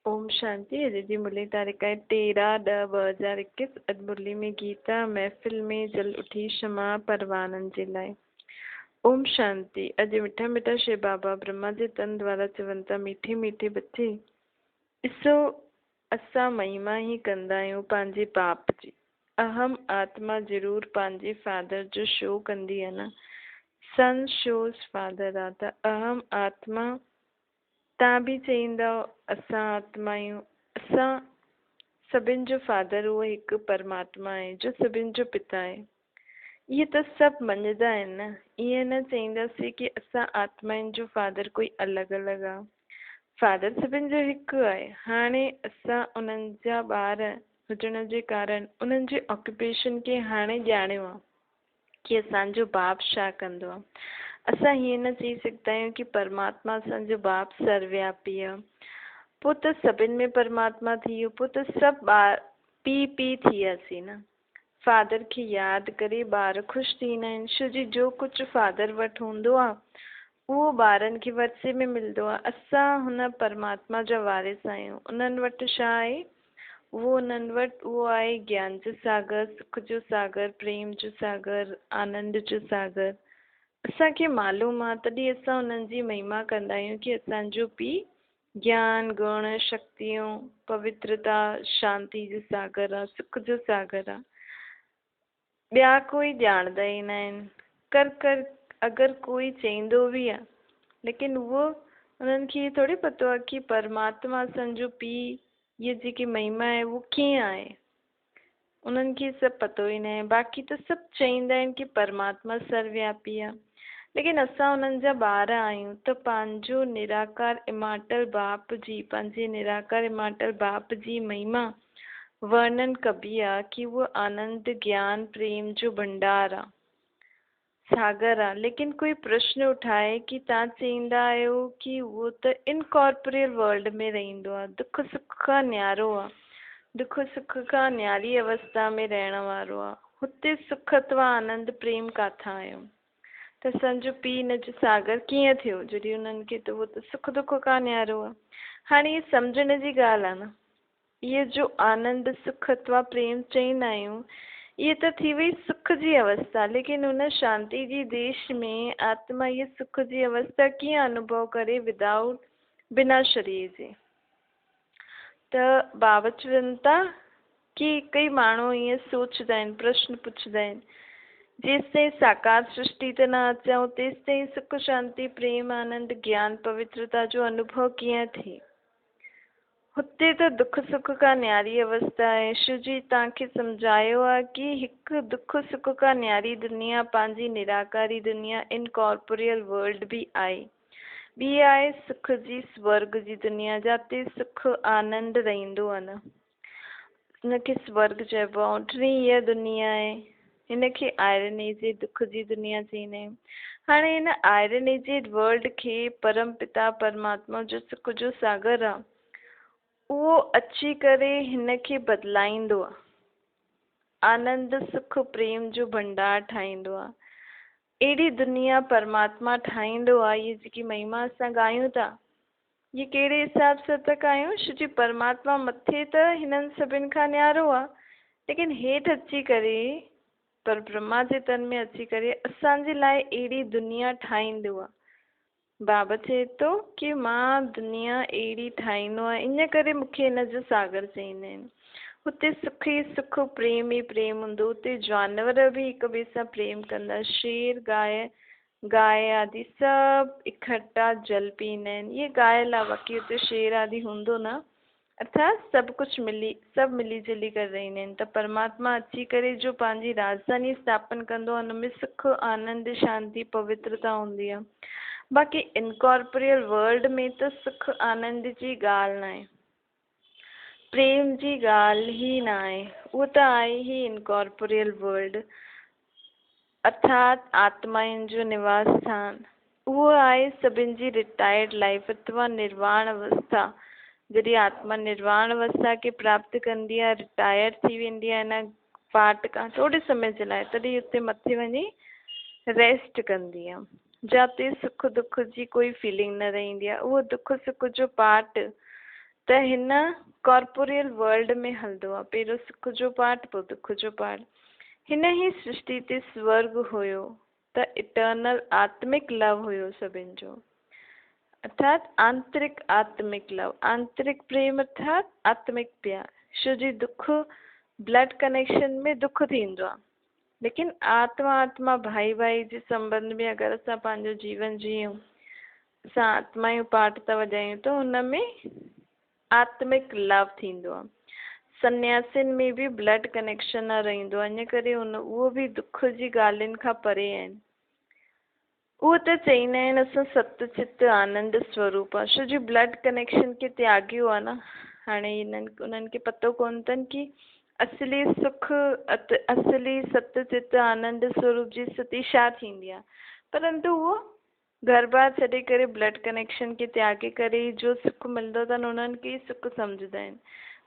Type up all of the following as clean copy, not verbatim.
ओम शांति। अॼु जी मुरली तारीख़ आहे 13/10/2021। अॼु मुरली में गीता महफ़िल में जल उठी क्षमा परवाननि जे लाइ। ओम शांति। अॼु मिठा मिठा शिव बाबा ब्रह्मा जे तन द्वारा चवनि था, मीठे मीठे बच्चे, ॾिसो असां महिमा ई कंदा आहियूं पंहिंजे बाप जी। अहम आत्मा ज़रूर पंहिंजे फादर जो शो कंदी आहे न। सन शोज़ फादर आहे त अहम आत्मा तव्हां बि चईंदव असां आत्मा आहियूं। असां सभिनि जो फादर उहो हिकु परमात्मा आहे जो सभिनि जो पिता आहे। इहे त सभु मञंदा आहिनि न। ईअं न चईंदासीं कि असां आत्माउनि जो फादर कोई अलॻि अलॻि आहे। फादर सभिनि जो हिकु आहे। हाणे असां उन्हनि जा ॿार हुजण जे कारण उन्हनि जे ऑक्यूपेशन खे हाणे ॼाणियो आहे कि असांजो बाप छा कंदो आहे। असां हीअं न चई सघंदा आहियूं कि परमात्मा असांजो बाप सर्वव्यापी आहे। पोइ त सभिनि में परमात्मा थी वियो, पोइ त सभु ॿार पी थी वियासीं न। फादर खे यादि करे ॿार ख़ुशि थींदा आहिनि, छो जो कुझु फादर वटि हूंदो आहे उहो ॿारनि खे वरिसे में मिलंदो आहे। असां हुन परमात्मा जा वारिस आहियूं। उन्हनि वटि छा आहे? उन्हनि वटि उहो आहे ज्ञान जो सागर, सुख जो सागर, प्रेम जो सागर, आनंद जो सागर। असांखे मालूम आहे, तॾहिं असां उन्हनि जी महिमा कंदा आहियूं कि असांजो पीउ ज्ञान, गुण, शक्तियूं, पवित्रता, शांति जो सागर आहे, सुख जो सागर आहे। ॿिया कोई ॼाणंदा ई न आहिनि। कर अगरि कोई चईंदो बि आहे, लेकिन उहो उन्हनि खे थोरी पतो आहे कि परमात्मा असांजो पीउ, ये जेकी महिमा आहे उहो कीअं आहे। उन्हनि खे सभु पतो ई न आहे। बाक़ी त सभु चईंदा आहिनि कि परमात्मा सर्वव्यापी आहे, लेकिन असां उन्हनि जा ॿार आहियूं त पंहिंजो निराकार इमाटल बाप जी, पंहिंजे निराकार इमाटल बाप जी महिमा वर्णन कबी आहे कि उहो आनंद, ज्ञान, प्रेम जो भंडार आहे, सागर आहे। लेकिन कोई प्रश्न उठाए कि तव्हां चईंदा आहियो कि उहो त इनकॉर्पोरियल वर्ल्ड में रहंदो आहे, दुख सुख खां न्यारो आहे, दुख सुख खां न्यारी अवस्था में रहण वारो आहे, हुते सुख अथवा आनंद प्रेम काथां आयो? त असांजो पीउ हिन जो सागर कीअं थियो जॾहिं उन्हनि खे त उहो त सुख दुख खां न्यारो आहे। हाणे इहे सम्झण जी ॻाल्हि आहे न। इहे जो आनंद, सुख अथवा प्रेम चईंदा आहियूं, इहे त थी वई सुख जी अवस्था। लेकिन उन शांति जी देश में आत्मा इहे सुख जी अवस्था कीअं अनुभव करे बिना शरीर जे? त बाबा चवनि था कि कई माण्हू ईअं सोचंदा आहिनि, प्रश्न पुछंदा आहिनि, जेसिताईं साकार सृष्टि ते न अचूं तेसिताईं सुख, शांति, प्रेम, आनंद, ज्ञान, पवित्रता जो अनुभव कीअं थिए? हुते त दुख सुख खां न्यारी अवस्था आहे। शिव जी तव्हांखे सम्झायो आहे कि हिकु दुख सुख खां न्यारी दुनिया पंहिंजी निराकारी दुनिया इनकॉर्पोरियल वर्ल्ड बि आहे। ॿी आहे सुख जी स्वर्ग जी दुनिया, जिते सुख आनंद रहंदो आहे न, हुनखे स्वर्ग चइबो आहे। टी इहा दुनिया आहे, हिनखे आयरनेजेड दुख जी दुनिया चईंदा आहियूं। हाणे हिन आयरनेजेड वर्ल्ड खे परम पिता परमात्मा जो सुख जो सागर आहे, उहो अची करे हिनखे बदलाईंदो आहे, आनंद, सुख, प्रेम जो भंडार ठाहींदो आहे। अहिड़ी दुनिया परमात्मा ठाहींदो आहे। इहे जेकी महिमा असां ॻायूं था, ये कहिड़े हिसाब सां था कयूं? छो परमात्मा मथे त हिननि सभिनि खां न्यारो आहे, लेकिन हेठि अची करे पर ब्रह्मा जे तन में अची करे असांजे लाइ अहिड़ी दुनिया ठाहींदो आहे। बाबा चए थो कि मां दुनिया अहिड़ी ठाहींदो आहे, इन करे मूंखे हिन जो सागर चईंदा आहिनि। हुते सुख ई सुख, प्रेम ई प्रेम हूंदो। हुते जानवर बि हिक ॿिए सां प्रेम कंदा। शेर, गाय आदि सभु इकट्ठा जल पीअंदा आहिनि। इहे ॻाल्हि आहे, बाक़ी हुते शेर आदि हूंदो न। अर्थात सभु कुझु सभु मिली जुली करे रहंदा आहिनि। त परमात्मा अची करे जो पंहिंजी राजधानी स्थापन कंदो आहे, हुनमें सुख, आनंद, शांति, पवित्रता हूंदी आहे। बाक़ी इनकॉर्पोरियल वर्ल्ड में त सुख आनंद जी ॻाल्हि न आहे, प्रेम जी ॻाल्हि ई न आहे। उहो त आहे ई इनकॉर्पोरियल वर्ल्ड, अर्थात आत्माउनि जो निवास स्थान। उहो आहे सभिनि जी रिटायर्ड लाइफ अथवा निर्वाण अवस्था। जॾहिं आत्मा निर्वाण अवस्था खे प्राप्त कंदी आहे, रिटायर थी वेंदी आहे हिन पार्ट खां थोरे समय जे लाइ, तॾहिं हुते मथे वञी रेस्ट कंदी आहे, जिते सुख दुख जी कोई फीलिंग न रहंदी आहे। उहो दुख सुख जो पार्ट त हिन कॉर्पोरियल वर्ल्ड में हलंदो आहे, पहिरियों सुख जो पार्ट पोइ दुख जो पार्ट। हिन ही सृष्टि ते स्वर्ग हुयो त इटर्नल आत्मिक लव हुयो सभिनि जो, अर्थात आंतरिक आत्मिक लव, आंतरिक प्रेम अर्थात आत्मिक प्यार। छो जी दुख ब्लड कनेक्शन में दुख थींदो आहे, लेकिन आत्मा आत्मा भाई भाई जे संबंध में अगरि असां पंहिंजो जीवन जीयूं, असां आत्मा जो पाठ था वॼायूं त हुन में आत्मिक लव थींदो आहे। सन्यासिन में भी ब्लड कनेक्शन न रहंदो आहे, इन करे उहो भी दुख जी ॻाल्हियुनि खां परे आहिनि। उहो त चईंदा आहिनि असां सतचित आनंद स्वरूप आहे, छो जो ब्लड कनेक्शन खे त्यागियो आहे न। हाणे उन्हनि खे पतो कोन अथनि कि असली सुख असली सतचित आनंद स्वरूप जी स्थिति छा थींदी आहे, परंतु उहो घर बार छॾे करे ब्लड कनेक्शन खे त्यागे करे जो सुख मिलंदो अथनि उन्हनि खे सुख सम्झंदा आहिनि,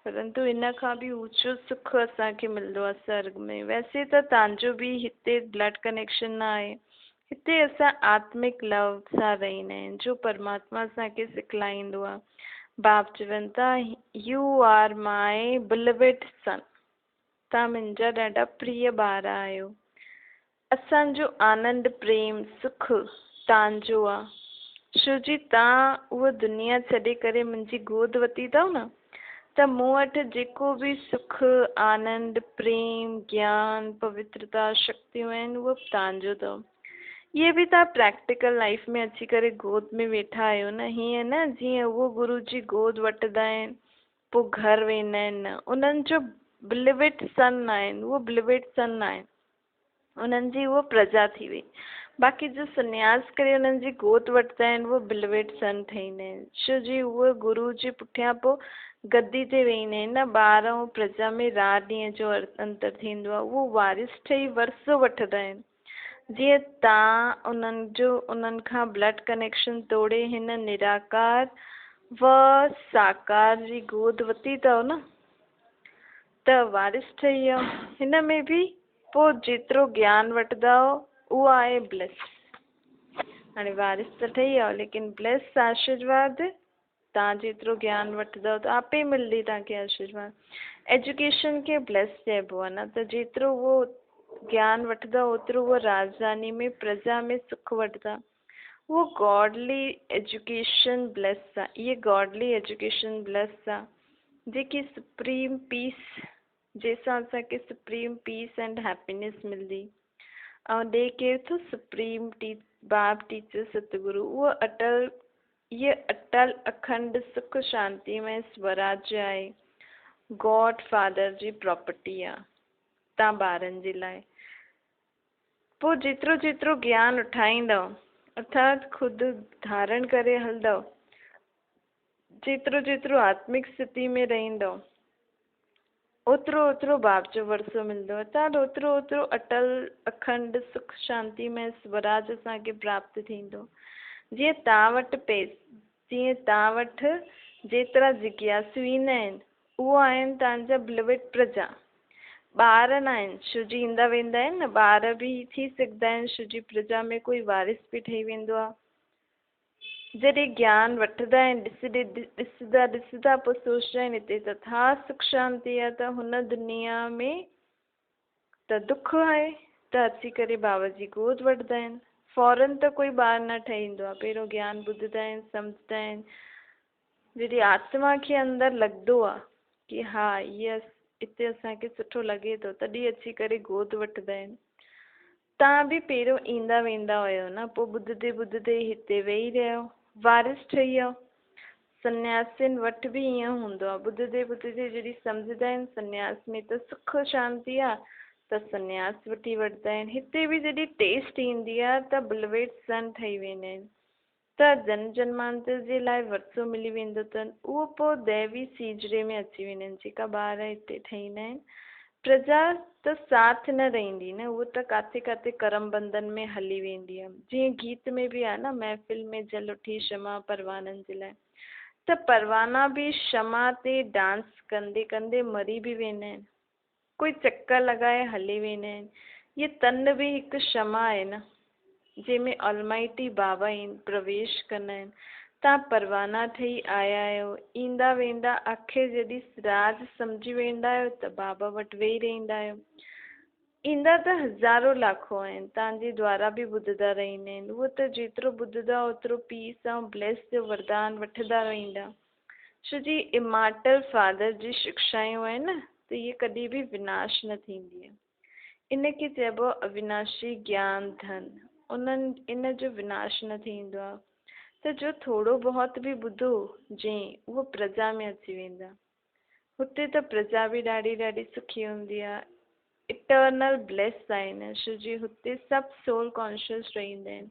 परंतु इन खां बि ऊंचो सुख असांखे मिलंदो आहे स्वर्ग में। वैसे त तव्हांजो बि हिते ब्लड कनेक्शन न आहे, हिते असां आत्मिक लव सां रहंदा आहिनि, जो परमात्मा असांखे सिखलाईंदो आहे। बाप चवनि था यू आर माई बिलीविड सन, तव्हां मुंहिंजा ॾाढा प्रिय ॿार आहियो। असांजो आनंद प्रेम सुख तव्हांजो आहे, छो जी तव्हां उहा दुनिया छॾे करे मुंहिंजी गोद वरिती अथव न, त मूं वटि जेको बि सुख आनंद प्रेम ज्ञान पवित्रता शक्तियूं आहिनि उहो तव्हांजो अथव। इहे बि तव्हां प्रैक्टिकल लाइफ में अची करे गोद में वेठा आहियो न, हीअं न जीअं उहो गुरु जी गोद वठंदा आहिनि पोइ घर वेंदा आहिनि, न उन्हनि जो बिलीविड सन आहिनि, उहो बिलीविड सन आहिनि, उन्हनि जी उहा प्रजा थी वई। बाक़ी जो सन्यास करे उन्हनि जी गोद वठंदा आहिनि उहो बिलीविड सन ठहींदा आहिनि, छो जी उहे गुरु जे पुठियां पोइ गद्दी ते वेहींदा आहिनि न। ॿार ऐं प्रजा में राति ॾींहं जो अंतर थींदो आहे, उहो वारिस ठही वरसो वठंदा आहिनि। जीअं तव्हां उन्हनि खां ब्लड कनेक्शन तोड़े हिन निराकार व साकार जी गोद वरिती अथव न, त वारिस ठही वियो। हिन में बि पोइ जेतिरो ज्ञान वठंदव उहो आहे ब्लेस। हाणे वारिस त ठही वियो, लेकिन ब्लेस आशीर्वाद तव्हां जेतिरो ज्ञान वठंदव त आपे मिलंदी तव्हांखे आशीर्वाद। एजुकेशन खे ब्लेस चइबो आहे न, त जेतिरो उहो ज्ञान वठंदव ओतिरो उहो राजधानी में प्रजा में सुख वठंदा। उहो गॉडली एजुकेशन ब्लेस आहे, इहे गॉडली एजुकेशन ब्लेस आहे, जेकी सुप्रीम पीस, जंहिंसां असांखे सुप्रीम पीस एंड हैप्पीनेस मिलंदी। ऐं ॾे केरु थो सुप्रीम बाप टीचर सतगुरु, उहो अटल, इहे अटल अखंड सुख शांति में स्वराज्य आहे, गॉड फादर जी प्रॉपर्टी आहे तव्हां ॿारनि जे लाइ। पोइ जेतिरो जेतिरो ज्ञान उठाईंदव अर्थात ख़ुदि धारण करे हलंदव, जेतिरो जेतिरो आत्मिक स्थिति में रहंदव ओतिरो ओतिरो बाप जो वरसो मिलंदो, अर्थात ओतिरो ओतिरो अटल अखंड सुख शांति में स्वराज असांखे प्राप्त थींदो। जीअं तव्हां वटि जेतिरा जिज्ञासु ईंदा आहिनि उहो आहिनि तव्हांजा बिलीविड प्रजा। ॿार न आहिनि, छो जी ईंदा वेंदा आहिनि न, ॿार बि थी सघंदा आहिनि, छो जी प्रजा में कोई वारिस बि ठही वेंदो आहे। जॾहिं ज्ञान वठंदा आहिनि ॾिसंदा ॾिसंदा पोइ सोचंदा आहिनि हिते तथा सुख शांति आहे, त हुन दुनिया में त दुख आहे, त अची करे बाबा जी गोद वठंदा आहिनि। फौरन त कोई ॿार न ठहींदो आहे, पहिरियों ज्ञान ॿुधंदा आहिनि, सम्झंदा आहिनि, जॾहिं आत्मा खे अंदरि लॻंदो आहे कि हा इहा हिते असांखे सुठो लॻे थो, तॾहिं अची करे गोद वठंदा आहिनि। तव्हां बि पहिरियों ईंदा वेंदा हुयो न, पोइ ॿुधंदे ॿुधंदे हिते वेही रहियो, वारिस ठही वियो। सन्यासिन वटि बि ईअं हूंदो आहे, ॿुधंदे ॿुधंदे जॾहिं सम्झंदा आहिनि सन्यास में त सुख शांति आहे त सन्यास वठी वठंदा आहिनि। हिते बि जॾहिं टेस्ट ईंदी आहे त बिलीविड सन ठही वेंदा आहिनि, त जन्म जन्मांतर जे लाइ वरसो मिली वेंदो अथनि। उहो पोइ दैवी सीजरे में अची वेंदा आहिनि, जेका ॿार हिते ठहींदा आहिनि। प्रजा त साथ न रहंदी न, उहो त किथे किथे करम बंधन में हली वेंदी आहे। जीअं गीत में बि आहे न, महफ़िल में जल उठी क्षमा परवाननि जे लाइ, त परवाना बि क्षमा ते डांस कंदे कंदे मरी बि वेंदा आहिनि, कोई चकर लॻाए हली वेंदा आहिनि। इहे तन बि हिकु क्षमा आहे न, जंहिंमें ऑलमाइटी बाबा प्रवेश कंदा आहिनि। तव्हां परवाना ठही आया आहियो, ईंदा वेंदा आख़िर जॾहिं राज सम्झी वेंदा आहियो त बाबा वटि वेही रहंदा आहियो। ईंदा त हज़ारो लाखो आहिनि, तव्हांजे द्वारा बि ॿुधंदा रहंदा आहिनि। उहो त जेतिरो ॿुधंदा ओतिरो पीस ऐं ब्लेस जो वरदान वठंदा रहंदा। छो जी इमार्टल फादर जी शिक्षायूं आहिनि न, त इहे कॾहिं बि विनाश न थींदी आहे। इनखे चइबो अविनाशी ज्ञान धन। इन जो विनाश न थींदो आहे। त जो थोरो बहुत बि ॿुधो जंहिं उहो प्रजा में अची वेंदा। हुते त प्रजा बि ॾाढी ॾाढी सुखी हूंदी आहे। इटर्नल ब्लेस आहिनि, छो जी हुते सभु सोल कॉन्शियस रहंदा आहिनि।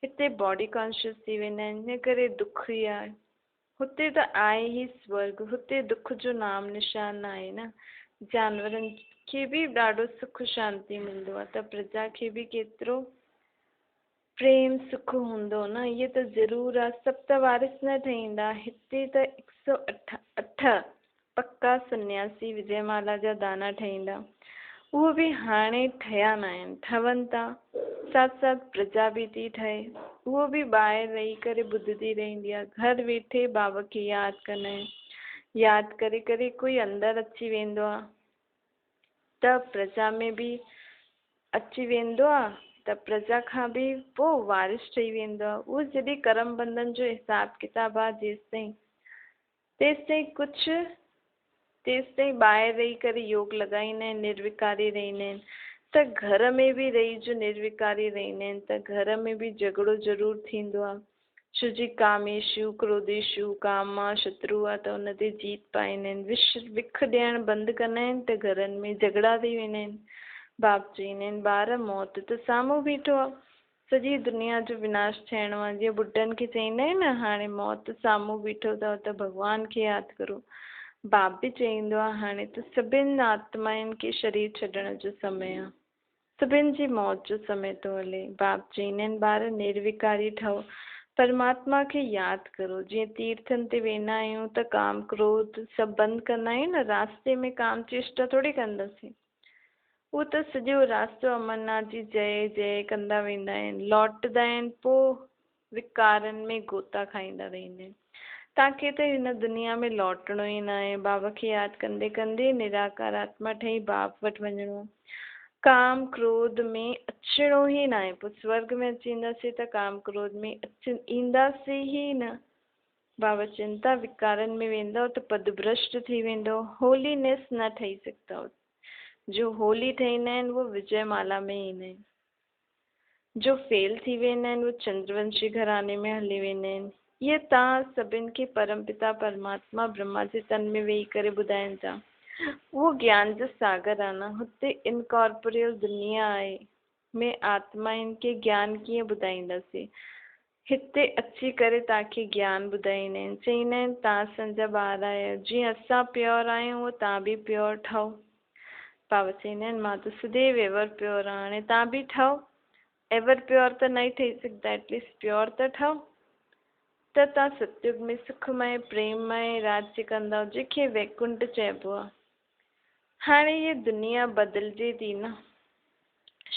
हिते बॉडी कॉन्शियस थी वेंदा आहिनि, हिन करे दुख ई आहे। हुते त आहे ई स्वर्ग, हुते दुख जो नाम निशान आहे न। जानवरनि खे बि ॾाढो सुख शांती मिलंदो आहे, त प्रजा खे बि केतिरो प्रेम सुख हूंदो न। इहे त ज़रूरु आहे। सभु त वारिस न ठहींदा। हिते त 108 पक्का सन्यासी विजयमाला जा दाना ठहींदा। उहो बि हाणे ठहिया न आहिनि, ठहनि था। साथ साथ प्रजा बि थी ठहे। उहो बि ॿाहिरि रही करे ॿुधंदी रहंदी आहे। घर वेठे बाबा खे यादि कंदा आहिनि। यादि करे करे कोई अंदरि अची वेंदो आहे त प्रजा में बि अची वेंदो आहे, त प्रजा खां बि पोइ वारिस ठही वेंदो आहे। उहो जॾहिं कर्म बंधन जो हिसाबु किताबु आहे तेसिताईं ॿाहिरि रही करे योग लॻाईंदा आहिनि, निर्विकारी रहंदा आहिनि। त घर में बि रही जो निर्विकारी रहंदा आहिनि त घर में बि झगड़ो ज़रूरु थींदो आहे। छो जी कामेशु क्रोधेशु कामा शत्रु आहे, त हुन ते जीत पाईंदा आहिनि। विख ॾियणु बंदि कंदा आहिनि त घरनि में झगड़ा थी वेंदा आहिनि। बाप चवंदा आहिनि ॿार मौत त साम्हूं बीठो आहे, सॼी दुनिया जो विनाश थियणो आहे। जीअं ॿुढनि खे चवंदा आहिनि न हाणे मौत साम्हूं बीठो अथव त भॻवान खे यादि करो। बाप बि चवंदो आहे हाणे त सभिनि आत्माउनि खे शरीर छॾण जो समय आहे, सभिनि जी मौत जो समय थो हले। बाप चवंदा आहिनि ॿार निर्विकारी ठहो, परमात्मा खे यादि करो। जीअं तीर्थनि ते वेंदा आहियूं त काम क्रोध सभु बंदि कंदा आहियूं न, रास्ते में काम चेष्टा थोरी कंदासीं। उहो त सॼो रास्तो अमरनाथ जी जय जय कंदा वेंदा आहिनि, लौटंदा आहिनि, पोइ विकारनि में गोता खाईंदा रहंदा आहिनि। तव्हांखे त हिन दुनिया में लौटणो ई न आहे। बाबा खे यादि कंदे कंदे निराकार आत्मा ठही बाप वटि वञिणो आहे। काम क्रोध में अचिणो ई न आहे। पोइ स्वर्ग में अची वेंदासीं त काम क्रोध में ईंदासीं ई न। बाबा चिंता विकारनि में वेंदव त पदभ्रष्ट थी वेंदो, होलीनेस न ठही सघंदव। जो होली ठहींदा आहिनि उहो विजयमाला में ईंदा आहिनि। जो फेल थी वेंदा आहिनि उहे चंद्रवंशी घराने में हली वेंदा आहिनि। इहे तव्हां सभिनि खे परमपिता परमात्मा ब्रह्मा जे तन में वेही करे ॿुधाइनि था। उहो ज्ञान जो सागर आहे न। हुते इनकॉर्पोरियल दुनिया आहे में आत्माउनि खे ज्ञान कीअं ॿुधाईंदासीं। हिते अची करे तव्हांखे ज्ञान ॿुधाईंदा आहिनि। चवंदा आहिनि तव्हां असांजा ॿार आहियो, जीअं असां प्योर आहियूं उहो तव्हां बि प्योर ठहो। बाबा चवंदा आहिनि मां त सदैव एवर प्योर आहियां, हाणे तव्हां बि ठहो। एवर प्योर त न ई ठही सघंदा, एटलीस्ट प्योर त ठहो। त तव्हां सतयुग में सुखमय प्रेममय राज्य कंदव, जंहिंखे वैकुंठ चइबो आहे। हाणे ये दुनिया बदिलजे थी न,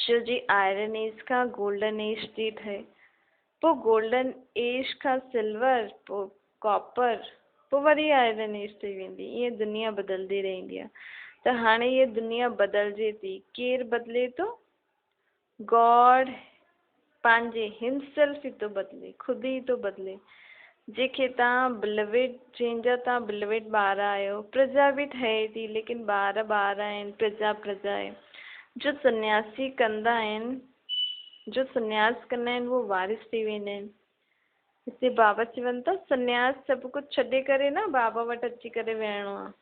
छो जी आयरन एज खां गोल्डन एज थी ठहे, पोइ गोल्डन एज खां सिल्वर, पोइ कॉपर, पोइ वरी आयरन एज थी वेंदी। ईअं दुनिया बदिलदी रहंदी आहे। त हाणे ये दुनिया बदिलजे थी। केरु बदिले थो? गॉड पंहिंजे हिमसेल्फ ई थो बदिले, ख़ुदि ई थो बदिले। जंहिंखे तव्हां बिलवेड, जंहिंजा तव्हां बिलवेड ॿार आहियो, प्रजा बि ठहे थी, लेकिन ॿार ॿार आहिनि, प्रजा प्रजा आहे। जो सन्यासी कंदा आहिनि, जो सन्यास कंदा आहिनि उहो वारिस थी वेंदा आहिनि। हिते बाबा चवनि था सन्यास सभु कुझु छॾे करे न बाबा वटि अची करे वेहणो आहे।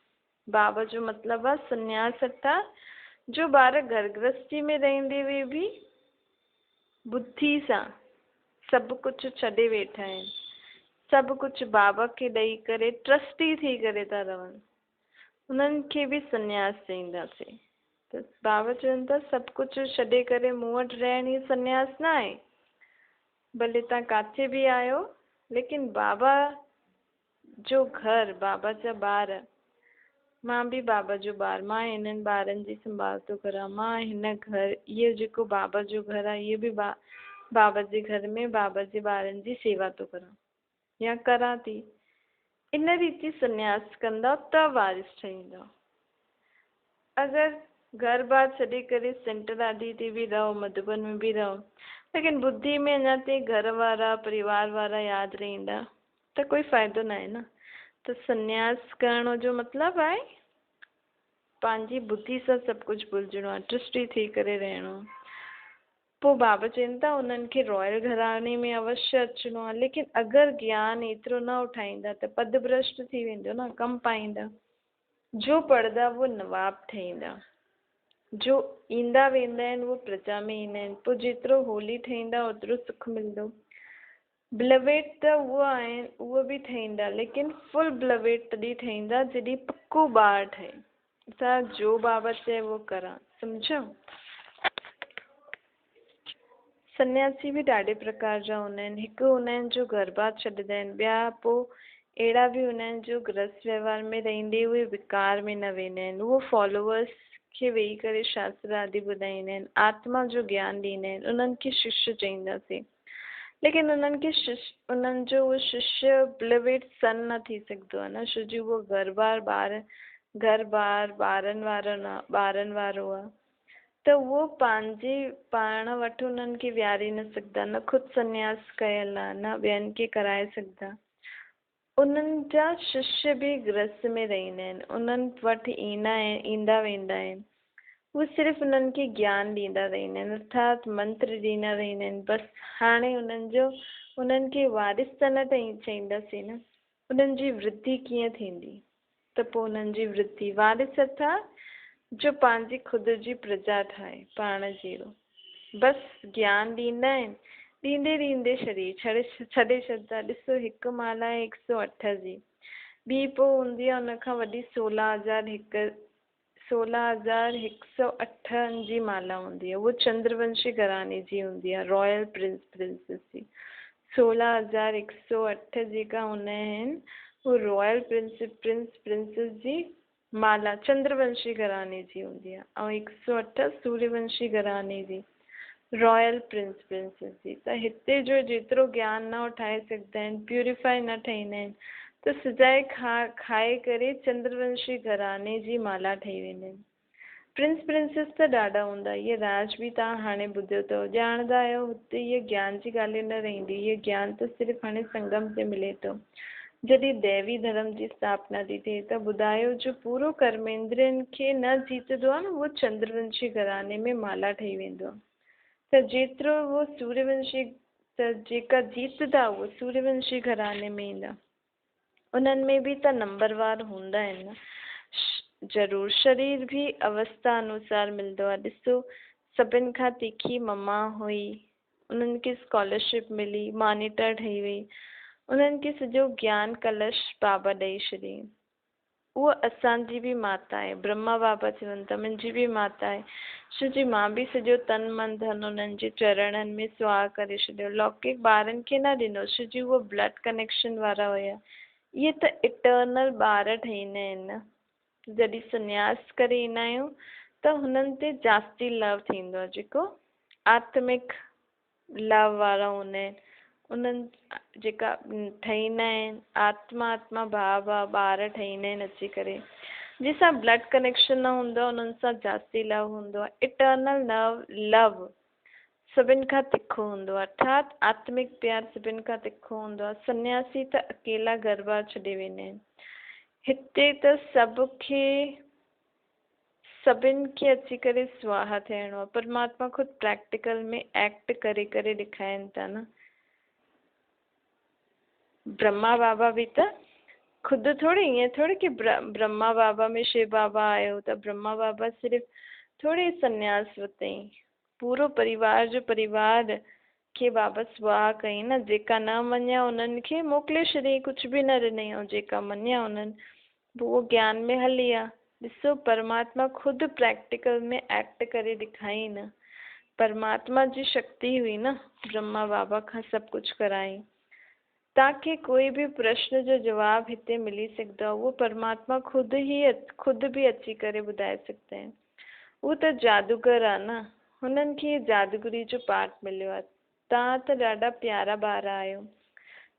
बाबा जो मतिलबु आहे सन्यास अथा जो ॿार घर गृहस्थी में रहंदे हुए बि बुद्धि सां सभु कुझु छॾे वेठा आहिनि। सभु कुझु बाबा खे ॾेई करे ट्रस्टी थी करे था रहनि। उन्हनि खे बि सन्यास चईंदासीं। त बाबा चवनि था सभु कुझु छॾे करे मूं वटि रहण ई सन्यास न आहे। भले तव्हां काथे बि आहियो, लेकिन बाबा जो घर, बाबा जा ॿार, मां बि बाबा जो ॿार, मां हिननि ॿारनि जी संभाल थो करां। मां हिन घर, इहो जेको बाबा जो घर आहे, इहो बि बाबा जे घर में बाबा जे ॿारनि जी सेवा थो करां। या करां थी, इन रीति संन्यास कंदा त वारिस ठहींदा। अगर घर बार छॾे करे सेंटर ॾाढी ते भी रहो, मधुबन में भी रहो, लेकिन बुद्धि में अञा ते घर वारा परिवार वारा याद रहींदा त कोई फ़ाइदो न आहे न। त संन्यास करण जो मतलब आहे पंहिंजी बुद्धि सां सभु कुछ भुलिजणो आहे, दृष्टि थी करे रहणो। पोइ बाबा चवनि था उन्हनि खे रॉयल घराने में अवश्य अचिणो आहे, लेकिन अगर ज्ञान एतिरो न उठाईंदा त पदभ्रष्ट थी वेंदो न, कम पाईंदा। जो पढ़दा वो नवाब ठहींदा, जो ईंदा वेंदा आहिनि वो प्रजा में ईंदा आहिनि। पोइ जेतिरो होली ठहींदा ओतिरो सुख मिलंदो। ब्लवेट त उहो आहिनि, उहो बि ठहींदा, लेकिन फुल ब्लवेट तॾहिं ठहींदा जॾहिं पक्को ॿार ठहे। त जो बाबा चए वो करां, सम्झो। सन्यासी भी ॾाढे प्रकार जा हूंदा आहिनि। हिकु हूंदा आहिनि जो घर बार छॾींदा आहिनि, ॿिया पोइ अहिड़ा भी हूंदा आहिनि जो गृहस्थ व्यवहार में रहंदे उहे विकार में न वेंदा आहिनि। उहो फॉलोअर्स खे वेही करे शास्त्र आदि ॿुधाईंदा आहिनि, आत्मा जो ज्ञान ॾींदा आहिनि। उन्हनि खे शिष्य चईंदासीं, लेकिन उन्हनि खे उन्हनि जो उहो शिष्य ब्लवेट सन न थी सघंदो आहे न, छो जो उहो घर बार ॿारनि वारो आहे। त उहो पंहिंजे पाण वटि उन्हनि खे विहारे न सघंदा, न ख़ुदि संन्यास कयल आहे, न ॿियनि खे कराए सघंदा। उन्हनि जा शिष्य भी गृहस्थ में रहंदा आहिनि, उन्हनि वटि ईंदा वेंदा आहिनि। उहे सिर्फ़ु उन्हनि खे ज्ञान ॾींदा रहंदा आहिनि, अर्थात मंत्र ॾींदा रहंदा आहिनि। बसि हाणे उन्हनि खे वारिस त न चईंदासीं न, उन्हनि जी वृद्धि कीअं थींदी? त पोइ उन्हनि जी वृद्धि वारिस अर्थात जो पंहिंजी ख़ुदि जी प्रजा ठाहे पाण जहिड़ो। बसि ज्ञान ॾींदा आहिनि, ॾींदे शरीर छॾे छॾंदा। ॾिसो हिकु माला आहे 108 जी, ॿी पोइ हूंदी आहे उन खां वॾी 16,108 जी माला हूंदी आहे। उहो चंद्रवंशी घराने जी हूंदी आहे, रॉयल प्रिंसेस जी। 16,108 जेका हूंदा आहिनि वो रॉयल प्रिंसेस जी माला चंद्रवंशी घराने जी हूंदी आहे, ऐं 108 सूर्यवंशी घराने जी रॉयल प्रिंसेस जी। त हिते जो जेतिरो ज्ञान न उठाए सघंदा आहिनि, प्यूरिफाई न ठहींदा आहिनि, त सिजाए खाए करे चंद्रवंशी घराने जी माला ठही वेंदा आहिनि। प्रिंसेस त ॾाढा हूंदा, इहे राज बि तव्हां हाणे ॿुधियो अथव, ॼाणंदा आहियो। हुते इहे ज्ञान जी ॻाल्हि न रहंदी, इहे ज्ञान त सिर्फ़ु हाणे संगम ते मिले थो। जॾहिं दैवी धर्म जी स्थापना थी थिए त ॿुधायो जो पूरो कर्मेंद्रियनि खे न जीतदो आहे न, उहो चंद्रवंशी घराने में माला ठही वेंदो आहे। त जेतिरो वो सूर्यवंशी, त जेका जीतदा उहो सूर्यवंशी घराने में ईंदा। उन्हनि में भी त नंबरवार हूंदा आहिनि न, ज़रूरु। शरीर भी अवस्था अनुसार मिलंदो आहे। ॾिसो सभिनि खां तिखी ममा हुई, उन्हनि खे स्कॉलरशिप मिली, मॉनिटर ठही वई, उन्हनि खे सॼो ज्ञान कलश बाबा ॾेई छॾियईं। उहा असांजी भी माता आहे, ब्रह्मा बाबा चवनि था मुंहिंजी भी माता आहे, छो जी मां भी सॼो तन मन धन उन्हनि जे चरणनि में सुवाह करे छॾियो। लौकिक ॿारनि खे न ॾिनो, छो जी उहो ब्लड कनेक्शन वारा हुया। इहे त इटर्नल ॿार ठहींदा आहिनि न। जॾहिं संन्यास करे ईंदा आहियूं त हुननि ते जास्ती लव थींदो आहे, जेको आत्मिक लव वारा हूंदा आहिनि। उन्हनि जेका ठहींदा आहिनि आत्मा भाव ॿार ठहींदा आहिनि अची करे, जंहिंसां ब्लड कनेक्शन न हूंदो आहे उन्हनि सां जास्ती लव हूंदो आहे। इटर्नल लव सभिनि खां तिखो हूंदो आहे, अर्थात आत्मिक प्यार सभिनि खां तिखो हूंदो आहे। सन्यासी त अकेला घर बार छॾे वेंदा आहिनि। हिते त सभिनि खे अची करे स्वाहा थियणो आहे। परमात्मा ख़ुदि प्रैक्टिकल में एक्ट करे करे ॾेखारनि था न। ब्रह्मा बाबा भी त ख़ुदि थोड़ी ईअं थोड़ी कि ब्रह्मा बाबा में शिव बाबा आयो त ब्रह्मा बाबा सिर्फ़ु थोड़ी संन्यास वरितईं, पूरो परिवार खे बाबा स्वाहा कई न। जेका न मञिया उन्हनि खे मोकिले छॾियईं, कुझु बि न ॾिनई, ऐं जेका मञिया उन्हनि वो ज्ञान में हली विया। ॾिसो परमात्मा ख़ुदि प्रैक्टिकल में एक्ट करे ॾेखाई न। परमात्मा जी शक्ति हुई न ब्रह्मा बाबा खां सभु कुझु कराई। तव्हांखे कोई भी प्रश्न जो जवाब हिते मिली सघंदो आहे, उहो परमात्मा ख़ुदि भी अची करे ॿुधाए सघंदा आहिनि। उहो त जादूगर आहे न, हुननि खे जादूगरी जो पाठ मिलियो आहे। तव्हां त ॾाढा प्यारा ॿार आहियो,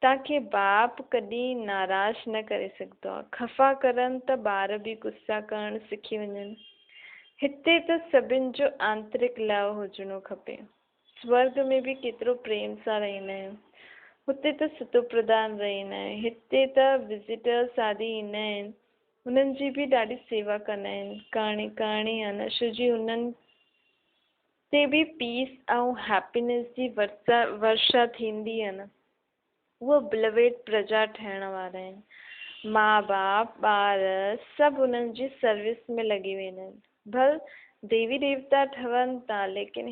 तव्हांखे बाप कॾहिं नाराज़ न करे सघंदो आहे। खफ़ा करनि त ॿार बि गुस्सा करणु सिखी वञनि। हिते त सभिनि जो आंतरिक लव हुजणो खपे। स्वर्ग में बि केतिरो प्रेम सां रहंदा आहियूं। हुते त सतो प्रधान रहंदा आहिनि। हिते त विज़िटर्स आदि ईंदा आहिनि, हुननि जी बि ॾाढी सेवा कंदा आहिनि। कहाणी आहे न छो जी हुननि ते बि पीस ऐं हैप्पीनेस जी वर्षा थींदी आहे न। उहो बिलवेड प्रजा ठहिण वारा आहिनि। माउ बाप ॿार सभु हुननि जी सर्विस में लॻी वेंदा आहिनि। भल देवी देवता ठहनि था, लेकिन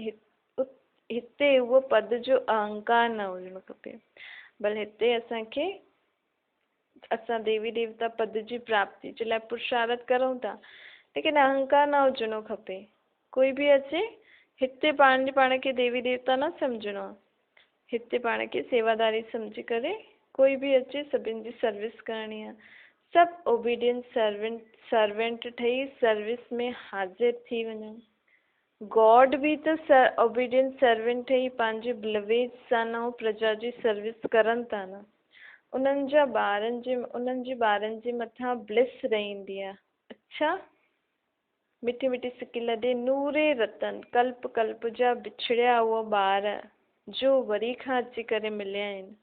हिते उहो पद जो अहंकार न हुजणो खपे। भल हिते असां देवी देवता पद जी प्राप्ति जे लाइ पुरुषार्थ करूं था, लेकिन अहंकार न हुजणो खपे। कोई बि अचे हिते पाण खे देवी देवता न सम्झणो आहे। हिते पाण खे सेवादारी सम्झी करे कोई बि अचे सभिनि जी सर्विस करणी आहे। सभु ओबीडियंट सर्वेंट ठही सर्विस में हाज़िर थी वञनि। गॉड बि त ओबीडियंट सर्वेंट ठही पंहिंजे बिलवेज सन ऐं प्रजा जी सर्विस करनि था न। उन्हनि जी ॿारनि जे मथां ब्लिस रहंदी आहे। अच्छा, मिठी मिठी सिकी लॾे नूरे रतन कल्प कल्प जा बिछड़िया उहे ॿार जो वरी खां अची करे मिलिया आहिनि।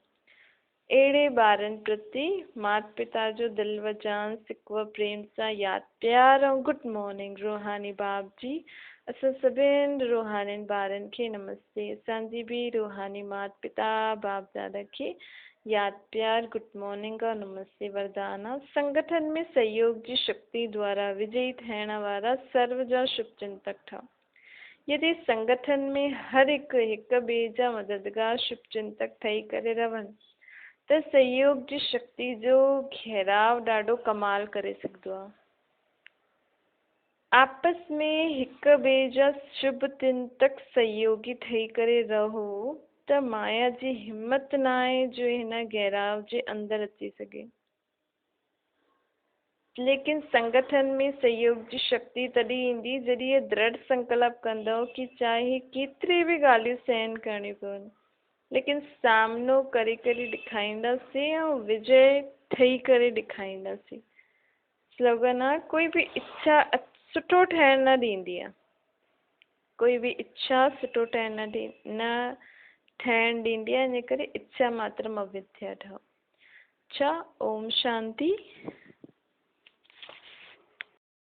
अहिड़े ॿारनि प्रति माता पिता जो दिलि वजान सिकव प्रेम सां यादि प्यार ऐं गुड मॉर्निंग रूहानी बाप जी। असां सभिनि रूहानी ॿारनि खे नमस्ते। असांजी बि रूहानी माता पिता बाप दादा खे यादि प्यार गुड मॉर्निंग और नमस्ते वरदाना। संगठन में सहयोग जी शक्ति द्वारा विजयी थियण वारा सर्व जा शुभ चिंतक ठहो। यदि संगठन में हर हिक ॿिए जा मददगार शुभ चिंतक ठही करे रहनि त सहयोग जी शक्ति जो घेराव ॾाढो कमाल करे सघंदो आहे। आपस में हिक ॿिए जा शुभ चिंतक सहयोगी ठही करे रहो त माया जी हिम्मत न आहे जो हिन घेराव जे अंदरि अची सघे। लेकिन संगठन में सहयोग जी शक्ति तॾहिं ईंदी जॾहिं इहे दृढ़ संकल्प कंदव कि चाहे केतिरी बि ॻाल्हियूं सहन करणियूं पवनि, लेकिन सामनो करे ॾेखारींदासीं ऐं विजय ठही करे ॾेखारींदासीं। स्लोगन आहे, कोई बि इच्छा सुठो ठहण न ॾींदी आहे। कोई बि इच्छा सुठो ठहण न ठहण ॾींदी आहे, इन करे इच्छा मात्र अविद्या ठहो। अच्छा, ओम शांति।